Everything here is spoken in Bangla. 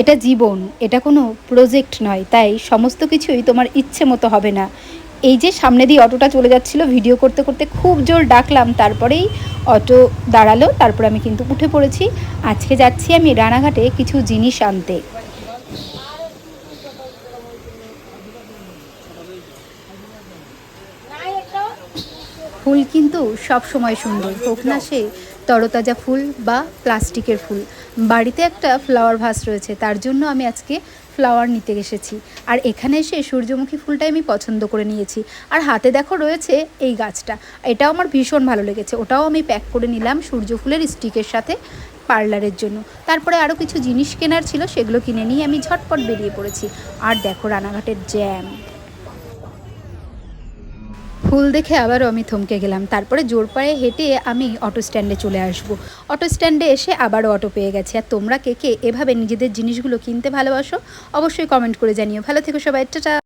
এটা জীবন, এটা কোনো প্রজেক্ট নয়, তাই সমস্ত কিছুই তোমার ইচ্ছে মতো হবে না। এই যে সামনে দিয়ে অটোটা চলে যাচ্ছিল, ভিডিও করতে করতে খুব জোর ডাকলাম, তারপরেই অটো দাঁড়ালো, তারপর আমি কিন্তু উঠে পড়েছি। আজকে যাচ্ছি আমি রানাঘাটে কিছু জিনিস আনতে। ফুল কিন্তু সব সময় সুন্দর, হোক না সে তরতাজা ফুল বা প্লাস্টিকের ফুল। বাড়িতে একটা ফ্লাওয়ার ভাস রয়েছে, তার জন্য আমি আজকে ফ্লাওয়ার নিতে এসেছি। আর এখানে এসে সূর্যমুখী ফুলটাই আমি পছন্দ করে নিয়েছি। আর হাতে দেখো রয়েছে এই গাছটা, এটাও আমার ভীষণ ভালো লেগেছে, ওটাও আমি প্যাক করে নিলাম সূর্য ফুলের স্টিকের সাথে পার্লারের জন্য। তারপরে আরও কিছু জিনিস কেনার ছিল, সেগুলো কিনে নিয়ে আমি ঝটপট বেরিয়ে পড়েছি। আর দেখো রানাঘাটের জ্যাম, ফুল দেখে আবারও আমি থমকে গেলাম। তারপরে জোর পায়ে হেঁটে আমি অটো স্ট্যান্ডে চলে আসব। অটো স্ট্যান্ডে এসে আবারও অটো পেয়ে গেছি। আর তোমরা কে কে এভাবে নিজেদের জিনিসগুলো কিনতে ভালোবাসো অবশ্যই কমেন্ট করে জানিও। ভালো থেকো সবাই, টাটা।